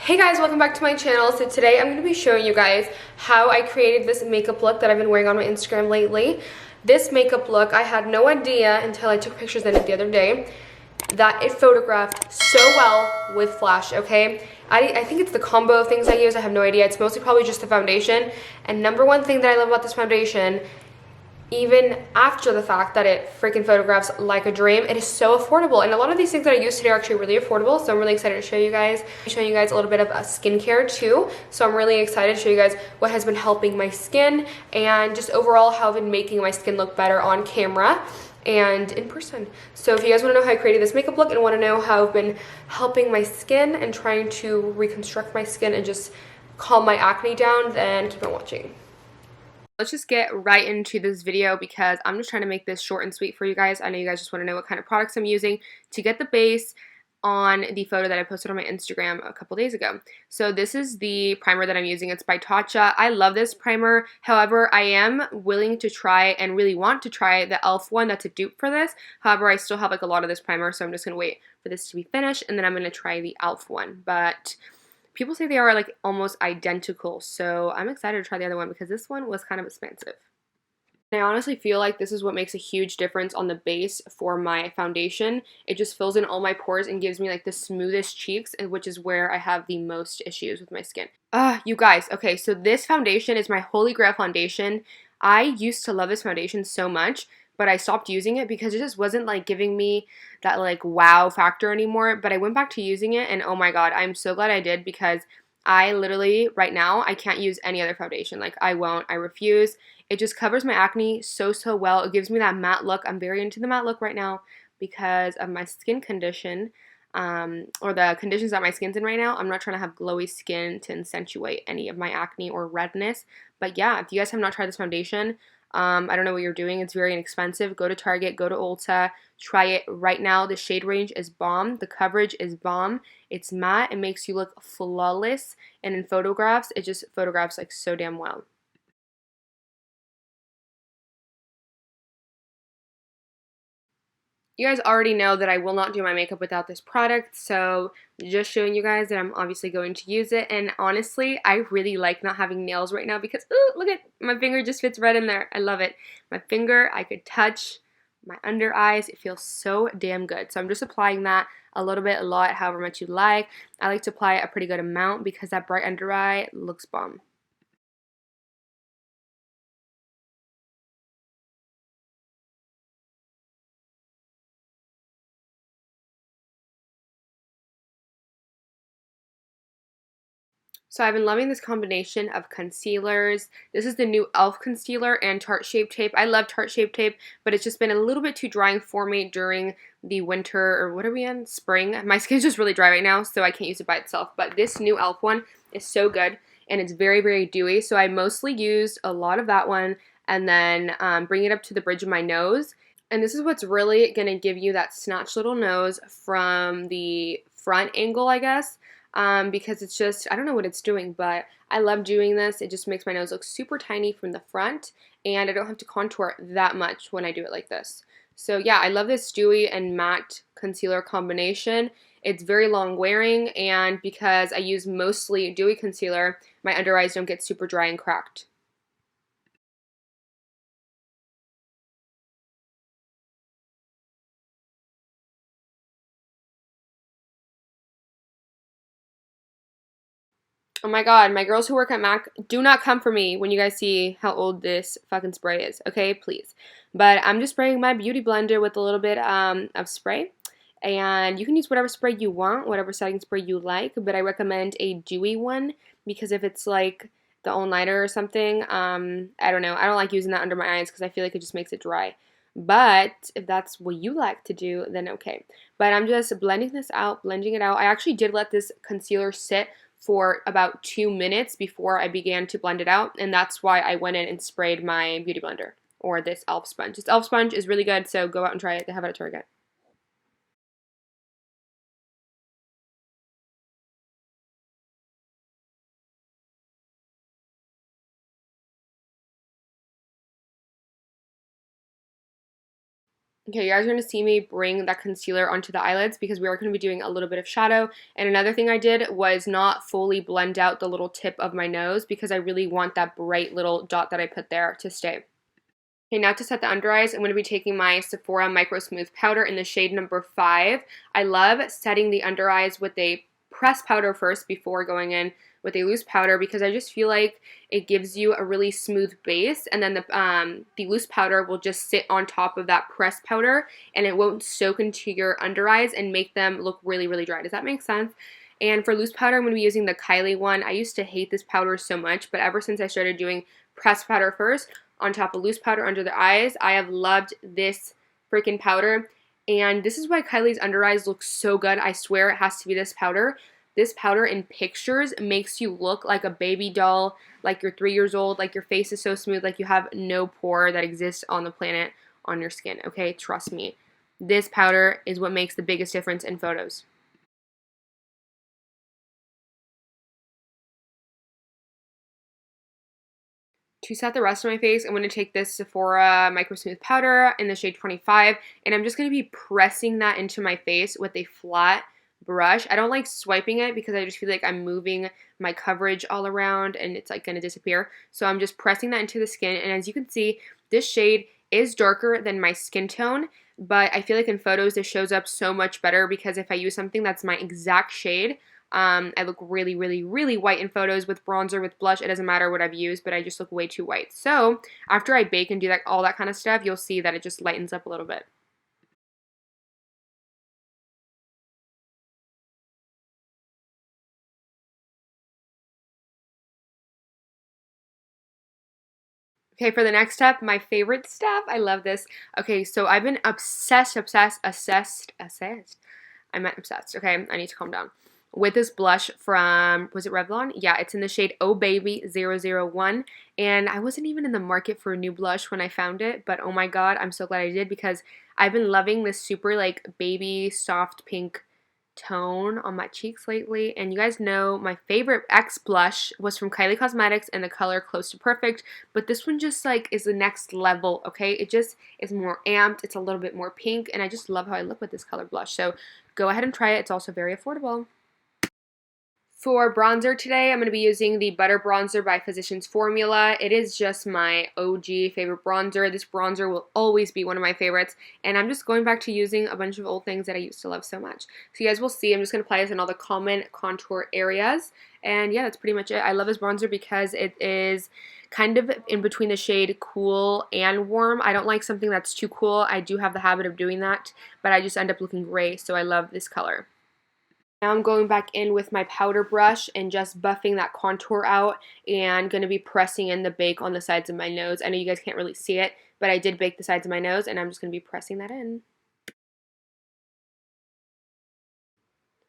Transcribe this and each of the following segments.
Hey guys, welcome back to my channel. So today I'm going to be showing you guys how I created this makeup look that I've been wearing on my Instagram lately. This makeup look, I had no idea until I took pictures in it the other day that it photographed so well with flash, okay? I think it's the combo of things I use. I have no idea. It's mostly probably just the foundation. And number one thing that I love about this foundation, even after the fact that it freaking photographs like a dream, it is so affordable. And a lot of these things that I use today are actually really affordable, so I'm really excited to show you guys. I'm showing you guys a little bit of skincare too, so I'm really excited to show you guys what has been helping my skin and just overall how I've been making my skin look better on camera and in person. So if you guys want to know how I created this makeup look and want to know how I've been helping my skin and trying to reconstruct my skin and just calm my acne down, then keep on watching. Let's just get right into this video because I'm just trying to make this short and sweet for you guys. I know you guys just want to know what kind of products I'm using to get the base on the photo that I posted on my Instagram a couple days ago. So this is the primer that I'm using. It's by Tatcha. I love this primer. However, I am willing to try and really want to try the e.l.f. one that's a dupe for this. However, I still have like a lot of this primer, so I'm just going to wait for this to be finished and then I'm going to try the e.l.f. one. But people say they are like almost identical, so I'm excited to try the other one because this one was kind of expensive. I honestly feel like this is what makes a huge difference on the base for my foundation. It just fills in all my pores and gives me like the smoothest cheeks, which is where I have the most issues with my skin. You guys, okay, so this foundation is my holy grail foundation. I used to love this foundation so much, but I stopped using it because it just wasn't like giving me that like wow factor anymore. But I went back to using it and oh my god, I'm so glad I did because I literally right now I can't use any other foundation. Like I won't, I refuse. It just covers my acne so well. It gives me that matte look. I'm very into the matte look right now because of my skin condition. Or the conditions that my skin's in right now. I'm not trying to have glowy skin to accentuate any of my acne or redness. But yeah, if you guys have not tried this foundation, I don't know what you're doing. It's very inexpensive. Go to Target, go to Ulta, try it right now. The shade range is bomb. The coverage is bomb. It's matte. It makes you look flawless. And in photographs, it just photographs like so damn well. You guys already know that I will not do my makeup without this product, so just showing you guys that I'm obviously going to use it. And honestly, I really like not having nails right now because, ooh, look at my finger just fits right in there. I love it. My finger, I could touch my under eyes. It feels so damn good. So I'm just applying that a little bit, a lot, however much you like. I like to apply a pretty good amount because that bright under eye looks bomb. So I've been loving this combination of concealers. This is the new e.l.f. concealer and Tarte Shape Tape. I love Tarte Shape Tape, but it's just been a little bit too drying for me during the winter, or what are we in? Spring. My skin's just really dry right now, so I can't use it by itself. But this new e.l.f. one is so good, and it's very dewy. So I mostly used a lot of that one, and then bring it up to the bridge of my nose. And this is what's really going to give you that snatched little nose from the front angle, I guess. Because it's just, I don't know what it's doing, but I love doing this. It just makes my nose look super tiny from the front, and I don't have to contour that much when I do it like this. So yeah, I love this dewy and matte concealer combination. It's very long wearing, and because I use mostly dewy concealer, my under eyes don't get super dry and cracked. Oh my god, my girls who work at MAC, do not come for me when you guys see how old this fucking spray is, okay? Please. But I'm just spraying my beauty blender with a little bit of spray. And you can use whatever spray you want, whatever setting spray you like, but I recommend a dewy one because if it's like the all-nighter or something, I don't know. I don't like using that under my eyes because I feel like it just makes it dry. But if that's what you like to do, then okay. But I'm just blending this out, blending it out. I actually did let this concealer sit for about 2 minutes before I began to blend it out, and that's why I went in and sprayed my beauty blender, or this e.l.f. sponge. This e.l.f. sponge is really good, so go out and try it. They have it at Target. Okay, you guys are going to see me bring that concealer onto the eyelids because we are going to be doing a little bit of shadow. And another thing I did was not fully blend out the little tip of my nose because I really want that bright little dot that I put there to stay. Okay, now to set the under eyes, I'm going to be taking my Sephora Micro Smooth Powder in the shade number 5. I love setting the under eyes with a pressed powder first before going in with a loose powder because I just feel like it gives you a really smooth base, and then the loose powder will just sit on top of that pressed powder and it won't soak into your under eyes and make them look really, really dry. Does that make sense? And for loose powder, I'm going to be using the HIIIIII one. I used to hate this powder so much, but ever since I started doing pressed powder first, on top of loose powder under the eyes, I have loved this freaking powder. And this is why Kylie's under eyes look so good. I swear it has to be this powder. This powder in pictures makes you look like a baby doll, like you're 3 years old, like your face is so smooth, like you have no pore that exists on the planet on your skin, okay? Trust me. This powder is what makes the biggest difference in photos. To set the rest of my face, I'm going to take this Sephora Micro Smooth Powder in the shade 25, and I'm just going to be pressing that into my face with a flat brush. I don't like swiping it because I just feel like I'm moving my coverage all around and it's like going to disappear. So I'm just pressing that into the skin, and as you can see, this shade is darker than my skin tone, but I feel like in photos this shows up so much better because if I use something that's my exact shade, I look really, really, really white in photos with bronzer, with blush. It doesn't matter what I've used, but I just look way too white. So after I bake and do that, all that kind of stuff, you'll see that it just lightens up a little bit. Okay, for the next step, my favorite step, I love this. Okay, so I've been obsessed, I meant obsessed. Okay, I need to calm down. With this blush from, was it Revlon? Yeah, it's in the shade Oh Baby 001. And I wasn't even in the market for a new blush when I found it, but oh my god, I'm so glad I did because I've been loving this super like baby soft pink tone on my cheeks lately. And you guys know my favorite X blush was from Kylie Cosmetics in the color Close to Perfect, but this one just like is the next level, okay? It just is more amped, it's a little bit more pink, and I just love how I look with this color blush. So go ahead and try it. It's also very affordable. For bronzer today, I'm going to be using the Butter Bronzer by Physicians Formula. It is just my OG favorite bronzer. This bronzer will always be one of my favorites, and I'm just going back to using a bunch of old things that I used to love so much. So you guys will see, I'm just going to apply this in all the common contour areas, and yeah, that's pretty much it. I love this bronzer because it is kind of in between the shade cool and warm. I don't like something that's too cool. I do have the habit of doing that, but I just end up looking gray, so I love this color. Now I'm going back in with my powder brush and just buffing that contour out and going to be pressing in the bake on the sides of my nose. I know you guys can't really see it, but I did bake the sides of my nose and I'm just going to be pressing that in.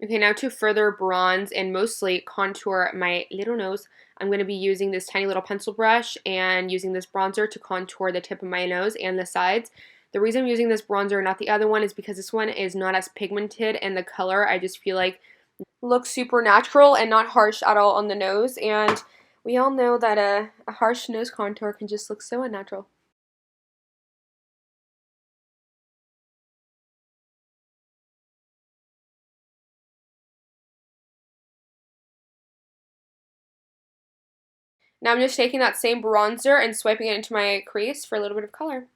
Okay, now to further bronze and mostly contour my little nose, I'm going to be using this tiny little pencil brush and using this bronzer to contour the tip of my nose and the sides. The reason I'm using this bronzer, not the other one, is because this one is not as pigmented and the color I just feel like looks super natural and not harsh at all on the nose. And we all know that a harsh nose contour can just look so unnatural. Now I'm just taking that same bronzer and swiping it into my crease for a little bit of color.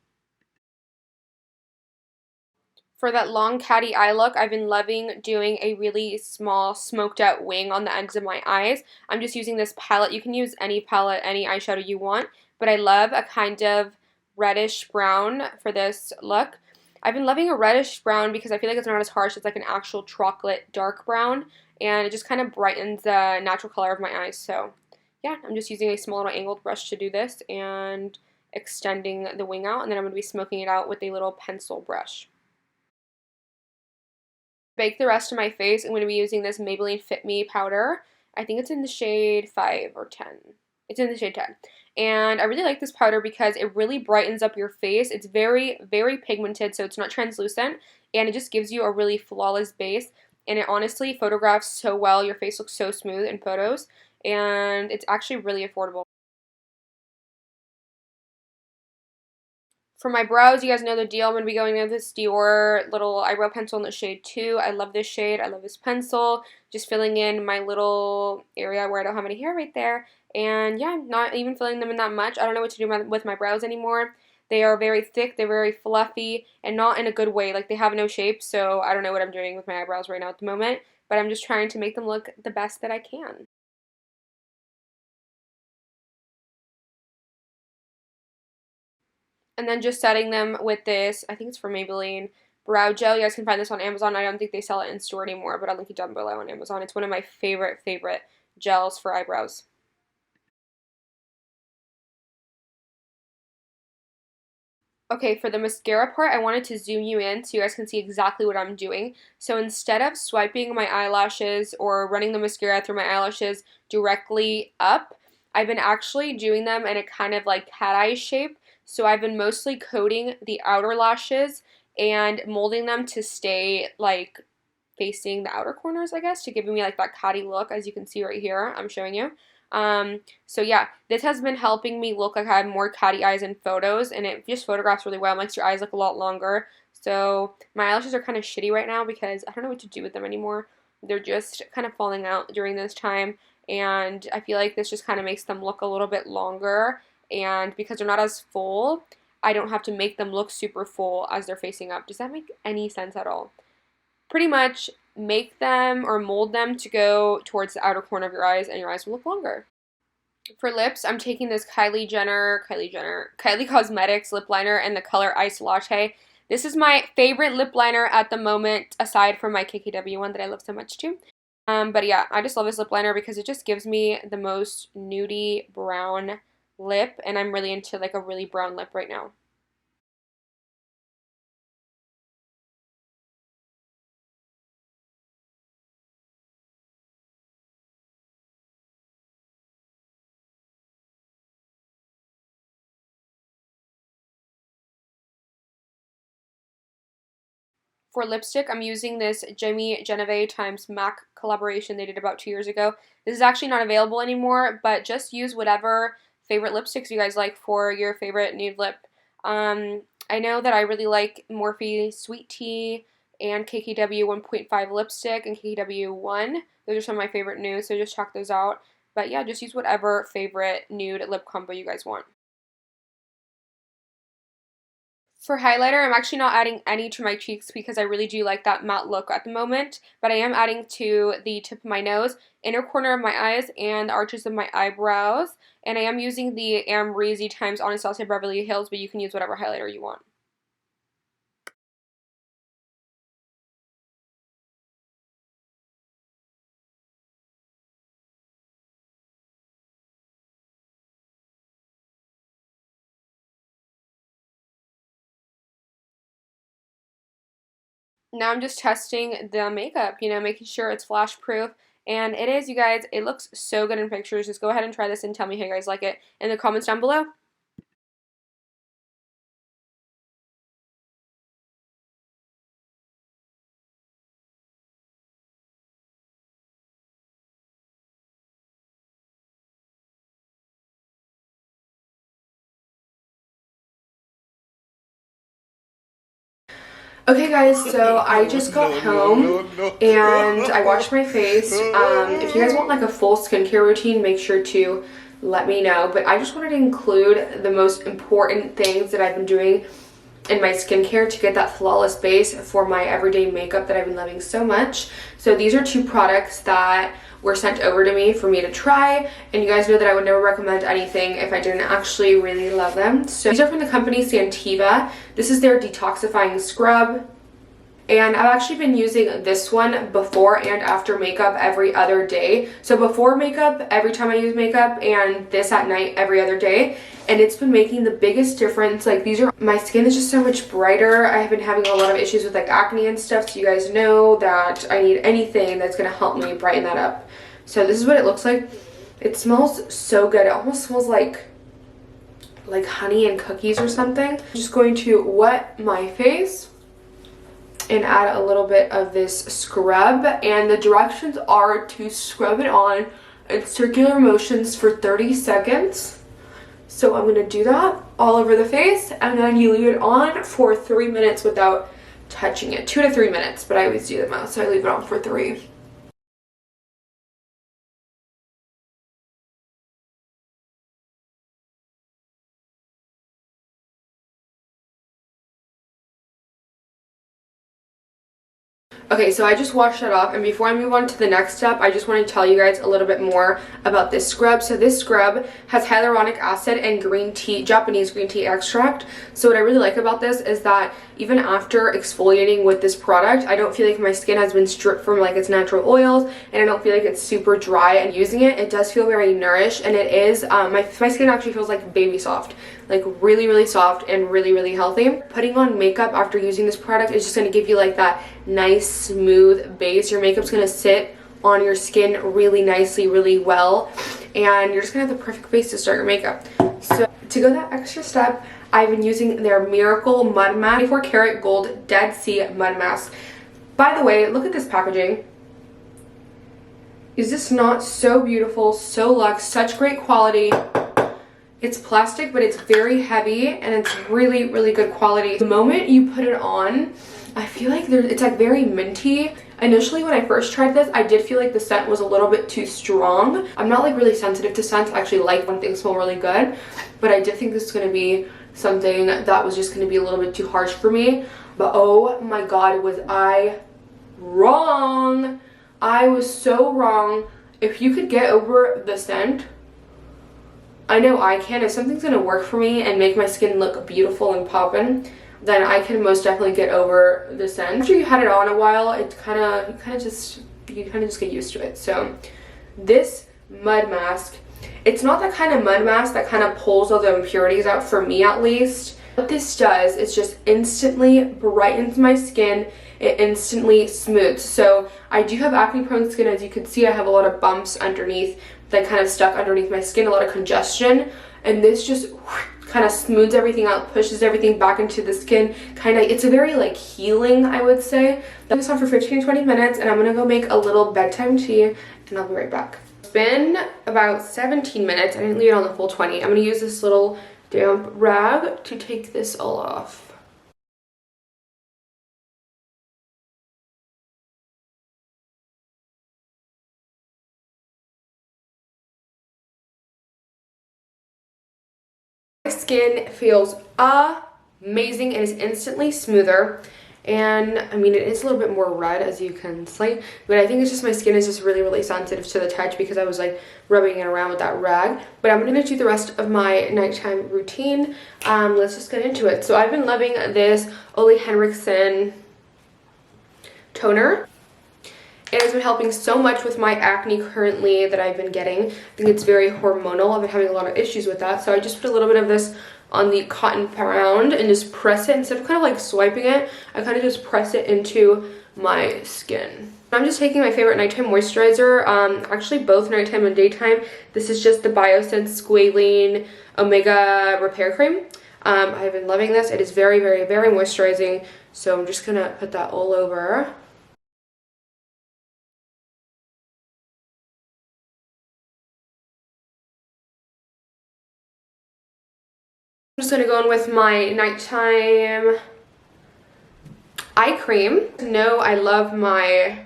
For that long catty eye look, I've been loving doing a really small smoked out wing on the ends of my eyes. I'm just using this palette. You can use any palette, any eyeshadow you want, but I love a kind of reddish brown for this look. I've been loving a reddish brown because I feel like it's not as harsh. It's like an actual chocolate dark brown, and it just kind of brightens the natural color of my eyes. So yeah, I'm just using a small little angled brush to do this and extending the wing out, and then I'm going to be smoking it out with a little pencil brush. Bake the rest of my face, I'm going to be using this Maybelline Fit Me powder. I think it's in the shade 5 or 10. It's in the shade 10. And I really like this powder because it really brightens up your face. It's very, very pigmented, so it's not translucent. And it just gives you a really flawless base. And it honestly photographs so well. Your face looks so smooth in photos. And it's actually really affordable. For my brows, you guys know the deal. I'm going to be going in with this Dior little eyebrow pencil in the shade 2. I love this shade. I love this pencil. Just filling in my little area where I don't have any hair right there. And yeah, not even filling them in that much. I don't know what to do with my brows anymore. They are very thick. They're very fluffy and not in a good way. Like, they have no shape, so I don't know what I'm doing with my eyebrows right now at the moment. But I'm just trying to make them look the best that I can. And then just setting them with this, I think it's from Maybelline, brow gel. You guys can find this on Amazon. I don't think they sell it in store anymore, but I'll link it down below on Amazon. It's one of my favorite gels for eyebrows. Okay, for the mascara part, I wanted to zoom you in so you guys can see exactly what I'm doing. So instead of swiping my eyelashes or running the mascara through my eyelashes directly up, I've been actually doing them in a kind of like cat eye shape. So I've been mostly coating the outer lashes and molding them to stay like facing the outer corners, I guess, to giving me like that catty look, as you can see right here, I'm showing you. So yeah, this has been helping me look like I have more catty eyes in photos, and it just photographs really well. It makes your eyes look a lot longer. So my eyelashes are kind of shitty right now because I don't know what to do with them anymore. They're just kind of falling out during this time, and I feel like this just kind of makes them look a little bit longer, and because they're not as full, I don't have to make them look super full as they're facing up. Does that make any sense at all? Pretty much make them or mold them to go towards the outer corner of your eyes, and your eyes will look longer. For lips, I'm taking this Kylie Cosmetics lip liner in the color Ice Latte. This is my favorite lip liner at the moment, aside from my KKW one that I love so much too. But yeah, I just love this lip liner because it just gives me the most nudie brown lip, and I'm really into like a really brown lip right now. For lipstick, I'm using this Jamie Geneve times MAC collaboration they did about 2 years ago. This is actually not available anymore, but just use whatever favorite lipsticks you guys like for your favorite nude lip. I know that I really like Morphe Sweet Tea and KKW 1.5 lipstick and KKW 1. Those are some of my favorite nudes, so just check those out. But yeah, just use whatever favorite nude lip combo you guys want. For highlighter, I'm actually not adding any to my cheeks because I really do like that matte look at the moment, but I am adding to the tip of my nose, inner corner of my eyes, and the arches of my eyebrows, and I am using the Amrezy times Anastasia Beverly Hills, but you can use whatever highlighter you want. Now I'm just testing the makeup, you know, making sure it's flash proof. And it is, you guys. It looks so good in pictures. Just go ahead and try this and tell me how you guys like it in the comments down below. Okay guys, so I just got home and I washed my face. If you guys want like a full skincare routine, make sure to let me know. But I just wanted to include the most important things that I've been doing in my skincare to get that flawless base for my everyday makeup that I've been loving so much. So these are 2 products that were sent over to me for me to try, and you guys know that I would never recommend anything if I didn't actually really love them. So these are from the company Antiva. This is their detoxifying scrub, and I've actually been using this one before and after makeup every other day. So before makeup, every time I use makeup, and this at night every other day. And it's been making the biggest difference. Like, my skin is just so much brighter. I have been having a lot of issues with like acne and stuff, so you guys know that I need anything that's gonna help me brighten that up. So this is what it looks like. It smells so good. It almost smells like honey and cookies or something. I'm just going to wet my face and add a little bit of this scrub, and the directions are to scrub it on in circular motions for 30 seconds. So I'm gonna do that all over the face, and then you leave it on for 3 minutes without touching it. 2 to 3 minutes, but I always do the most, so I leave it on for 3. Okay, so I just washed that off, and before I move on to the next step, I just want to tell you guys a little bit more about this scrub. So this scrub has hyaluronic acid and green tea, Japanese green tea extract. So what I really like about this is that even after exfoliating with this product, I don't feel like my skin has been stripped from like its natural oils, and I don't feel like it's super dry. And using it, it does feel very nourished, and it is, my skin actually feels like baby soft. Like really soft and really healthy. Putting on makeup after using this product is just going to give you like that nice smooth base. Your makeup's going to sit on your skin really nicely, really well, and you're just going to have the perfect base to start your makeup. So to go that extra step, I've been using their Miracle Mud Mask 24 karat gold Dead Sea mud mask. By the way, look at this packaging. Is this not so beautiful, so luxe, such great quality? It's plastic, but it's very heavy, and it's really good quality. The moment you put it on, I feel like it's like very minty. Initially, when I first tried this, I did feel like the scent was a little bit too strong. I'm not like really sensitive to scents. I actually like when things smell really good, but I did think this was going to be something that was just going to be a little bit too harsh for me. But oh my god, was I wrong. I was so wrong. If you could get over the scent, I know I can. If something's gonna work for me and make my skin look beautiful and poppin', then I can most definitely get over the scent. After you had it on a while, it you kind of just get used to it. So this mud mask, it's not that kind of mud mask that kind of pulls all the impurities out, for me at least. What this does is just instantly brightens my skin. It instantly smooths. So I do have acne prone skin. As you can see, I have a lot of bumps underneath that kind of stuck underneath my skin, a lot of congestion, and this just kind of smooths everything out, pushes everything back into the skin. It's a very like healing, I would say. That was on for 15-20 minutes, and I'm gonna go make a little bedtime tea, and I'll be right back. It's been about 17 minutes. I didn't leave it on the full 20. I'm gonna use this little damp rag to take this all off. My skin feels amazing. It is instantly smoother, and I mean, it is a little bit more red, as you can see, but I think it's just my skin is just really sensitive to the touch because I was like rubbing it around with that rag. But I'm gonna do the rest of my nighttime routine. Let's just get into it. So I've been loving this Ole Henriksen toner. It has been helping so much with my acne currently that I've been getting. I think it's very hormonal. I've been having a lot of issues with that. So I just put a little bit of this on the cotton pound and just press it. Instead of kind of like swiping it, I kind of just press it into my skin. I'm just taking my favorite nighttime moisturizer, actually both nighttime and daytime. This is just the Biosense Squalene Omega Repair Cream. I've been loving this. It is very moisturizing. So I'm just gonna put that all over. I'm just gonna go in with my nighttime eye cream. No, I love my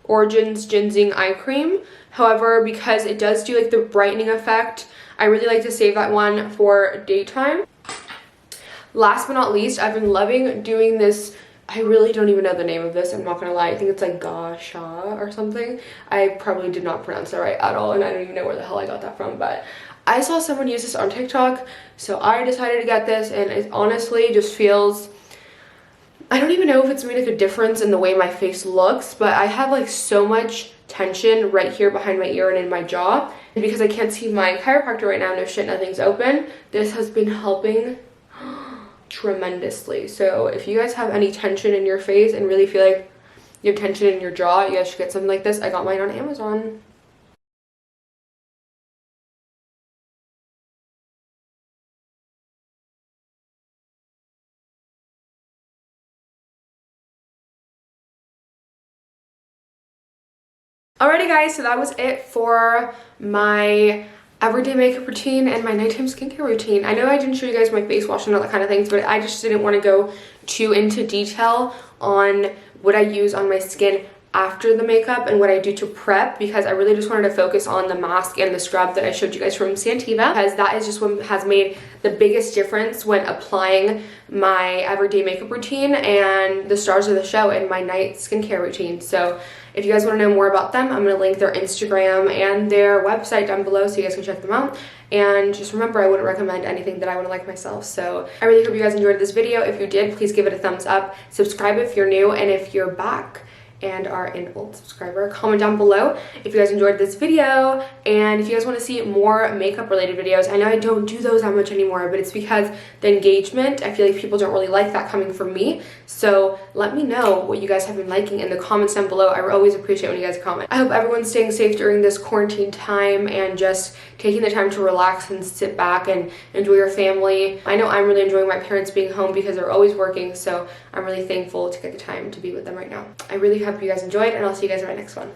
Origins Ginseng eye cream. However, because it does do like the brightening effect, I really like to save that one for daytime. Last but not least, I've been loving doing this. I really don't even know the name of this, I'm not gonna lie. I think it's like Gua Sha or something. I probably did not pronounce that right at all, and I don't even know where the hell I got that from, but I saw someone use this on TikTok, so I decided to get this, and it honestly just feels, I don't even know if it's made like a difference in the way my face looks, but I have like so much tension right here behind my ear and in my jaw, and because I can't see my chiropractor right now, no shit, nothing's open, this has been helping tremendously. So if you guys have any tension in your face and really feel like you have tension in your jaw, you guys should get something like this. I got mine on Amazon. Alrighty guys, so that was it for my everyday makeup routine and my nighttime skincare routine. I know I didn't show you guys my face wash and all that kind of things, but I just didn't want to go too into detail on what I use on my skin after the makeup and what I do to prep, because I really just wanted to focus on the mask and the scrub that I showed you guys from Antiva, because that is just what has made the biggest difference when applying my everyday makeup routine and the stars of the show in my night skincare routine. So if you guys want to know more about them, I'm going to link their Instagram and their website down below so you guys can check them out. And just remember, I wouldn't recommend anything that I wouldn't like myself. So I really hope you guys enjoyed this video. If you did, please give it a thumbs up. Subscribe if you're new, and if you're back and are an old subscriber, comment down below if you guys enjoyed this video, and if you guys want to see more makeup related videos. I know I don't do those that much anymore, but it's because the engagement, I feel like people don't really like that coming from me. So let me know what you guys have been liking in the comments down below. I always appreciate when you guys comment. I hope everyone's staying safe during this quarantine time and just taking the time to relax and sit back and enjoy your family. I know I'm really enjoying my parents being home because they're always working, so I'm really thankful to get the time to be with them right now. I really hope you guys enjoyed, and I'll see you guys in my next one.